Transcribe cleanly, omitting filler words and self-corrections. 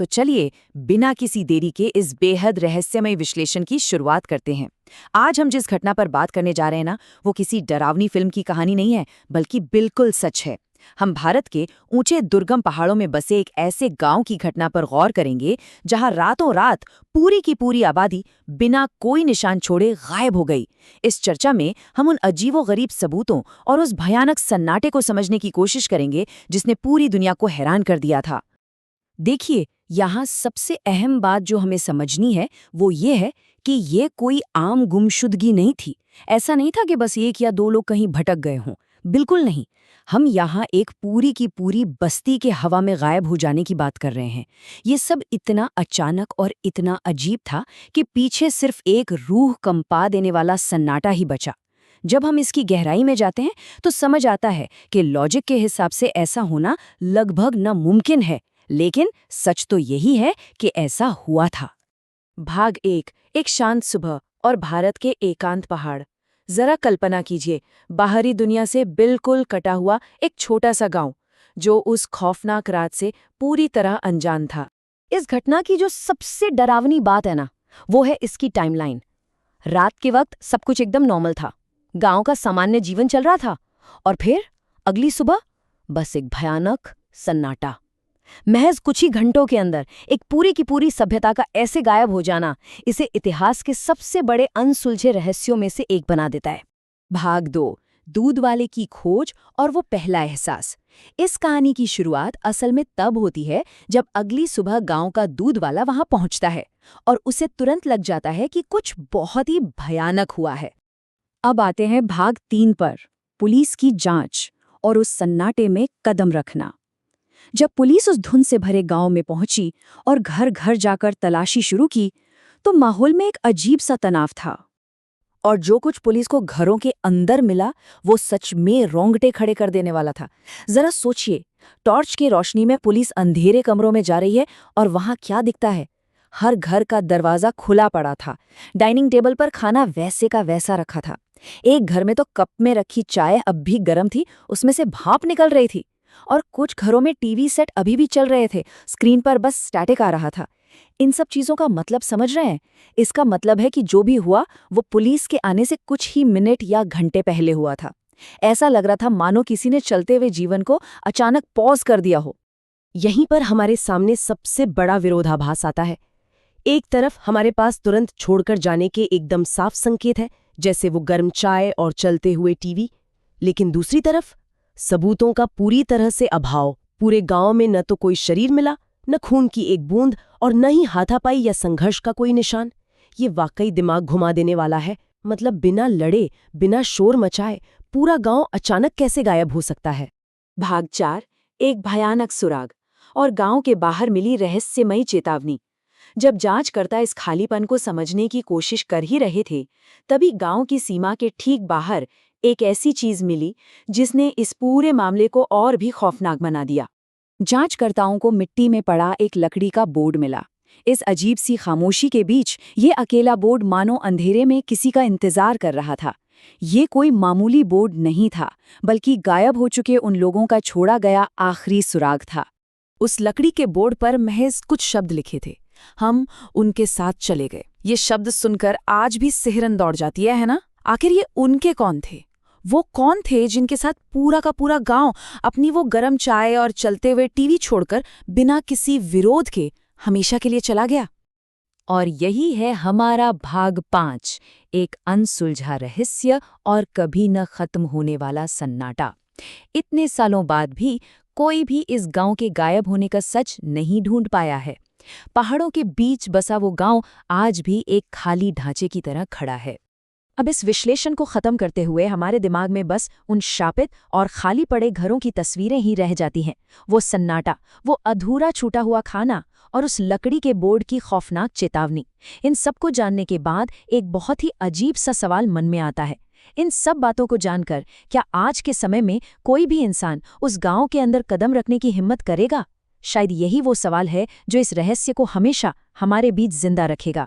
तो चलिए बिना किसी देरी के इस बेहद रहस्यमय विश्लेषण की शुरुआत करते हैं। आज हम जिस घटना पर बात करने जा रहे हैं ना, वो किसी डरावनी फिल्म की कहानी नहीं है, बल्कि बिल्कुल सच है। हम भारत के ऊंचे दुर्गम पहाड़ों में बसे एक ऐसे गांव की घटना पर गौर करेंगे जहां रातों रात पूरी की पूरी आबादी बिना कोई निशान छोड़े गायब हो गई। इस चर्चा में हम उन अजीबोगरीब सबूतों और उस भयानक सन्नाटे को समझने की कोशिश करेंगे जिसने पूरी दुनिया को हैरान कर दिया था। देखिए, यहाँ सबसे अहम बात जो हमें समझनी है वो ये है कि ये कोई आम गुमशुदगी नहीं थी। ऐसा नहीं था कि बस एक या दो लोग कहीं भटक गए हों। बिल्कुल नहीं। हम यहाँ एक पूरी की पूरी बस्ती के हवा में गायब हो जाने की बात कर रहे हैं। ये सब इतना अचानक और इतना अजीब था कि पीछे सिर्फ एक रूह कंपा देने वाला सन्नाटा ही बचा। जब हम इसकी गहराई में जाते हैं तो समझ आता है कि लॉजिक के हिसाब से ऐसा होना लगभग नामुमकिन है, लेकिन सच तो यही है कि ऐसा हुआ था। भाग एक शांत सुबह और भारत के एकांत पहाड़। जरा कल्पना कीजिए, बाहरी दुनिया से बिल्कुल कटा हुआ एक छोटा सा गांव जो उस खौफनाक रात से पूरी तरह अनजान था। इस घटना की जो सबसे डरावनी बात है ना, वो है इसकी टाइमलाइन। रात के वक्त सब कुछ एकदम नॉर्मल था, गांव का सामान्य जीवन चल रहा था, और फिर अगली सुबह बस एक भयानक सन्नाटा। महज कुछ ही घंटों के अंदर एक पूरी की पूरी सभ्यता का ऐसे गायब हो जाना इसे इतिहास के सबसे बड़े अनसुलझे रहस्यों में से एक बना देता है। भाग 2, दूध वाले की खोज और वो पहला एहसास। इस कहानी की शुरुआत असल में तब होती है जब अगली सुबह गांव का दूध वाला वहां पहुंचता है और उसे तुरंत लग जाता है कि कुछ बहुत ही भयानक हुआ है। अब आते हैं भाग 3 पर, पुलिस की जांच और उस सन्नाटे में कदम रखना। जब पुलिस उस धुंध से भरे गांव में पहुंची और घर घर जाकर तलाशी शुरू की, तो माहौल में एक अजीब सा तनाव था। और जो कुछ पुलिस को घरों के अंदर मिला वो सच में रोंगटे खड़े कर देने वाला था। जरा सोचिए, टॉर्च की रोशनी में पुलिस अंधेरे कमरों में जा रही है और वहां क्या दिखता है? हर घर का दरवाजा खुला पड़ा था। डाइनिंग टेबल पर खाना वैसे का वैसा रखा था। एक घर में तो कप में रखी चाय अब भी गर्म थी, उसमें से भाप निकल रही थी। और कुछ घरों में टीवी सेट अभी भी चल रहे थे, स्क्रीन पर बस स्टैटिक आ रहा था। इन सब चीजों का मतलब समझ रहे हैं? इसका मतलब है कि जो भी हुआ वो पुलिस के आने से कुछ ही मिनट या घंटे पहले हुआ था। ऐसा लग रहा था मानो किसी ने चलते हुए जीवन को अचानक पॉज कर दिया हो। यहीं पर हमारे सामने सबसे बड़ा विरोधाभास आता है। एक तरफ हमारे पास तुरंत छोड़कर जाने के एकदम साफ संकेत है, जैसे वो गर्म चाय और चलते हुए टीवी, लेकिन दूसरी तरफ सबूतों का पूरी तरह से अभाव। पूरे गांव में न तो कोई शरीर मिला, न खून की एक बूंद, और न ही हाथापाई या संघर्ष का कोई निशान। ये वाकई दिमाग घुमा देने वाला है। मतलब बिना लड़े, बिना शोर मचाए पूरा गांव अचानक कैसे गायब हो सकता है? भाग 4, एक भयानक सुराग और गांव के बाहर मिली रहस्यमयी चेतावनी। जब जांचकर्ता इस खालीपन को समझने की कोशिश कर ही रहे थे, तभी गांव की सीमा के ठीक बाहर एक ऐसी चीज मिली जिसने इस पूरे मामले को और भी खौफनाक बना दिया। जांचकर्ताओं को मिट्टी में पड़ा एक लकड़ी का बोर्ड मिला। इस अजीब सी खामोशी के बीच ये अकेला बोर्ड मानो अंधेरे में किसी का इंतजार कर रहा था। ये कोई मामूली बोर्ड नहीं था, बल्कि गायब हो चुके उन लोगों का छोड़ा गया आखिरी सुराग था। उस लकड़ी के बोर्ड पर महज कुछ शब्द लिखे थे, हम उनके साथ चले गए। ये शब्द सुनकर आज भी सिहरन दौड़ जाती है ना? आखिर ये उनके कौन थे? वो कौन थे जिनके साथ पूरा का पूरा गांव अपनी वो गरम चाय और चलते हुए टीवी छोड़कर बिना किसी विरोध के हमेशा के लिए चला गया? और यही है हमारा भाग 5, एक अनसुलझा रहस्य और कभी न खत्म होने वाला सन्नाटा। इतने सालों बाद भी कोई भी इस गांव के गायब होने का सच नहीं ढूंढ पाया है। पहाड़ों के बीच बसा वो गांव आज भी एक खाली ढांचे की तरह खड़ा है। अब इस विश्लेषण को खत्म करते हुए हमारे दिमाग में बस उन शापित और खाली पड़े घरों की तस्वीरें ही रह जाती हैं। वो सन्नाटा, वो अधूरा छूटा हुआ खाना और उस लकड़ी के बोर्ड की खौफनाक चेतावनी। इन सब को जानने के बाद एक बहुत ही अजीब सा सवाल मन में आता है। इन सब बातों को जानकर क्या आज के समय में कोई भी इंसान उस गांव के अंदर कदम रखने की हिम्मत करेगा? शायद यही वो सवाल है जो इस रहस्य को हमेशा हमारे बीच जिंदा रखेगा।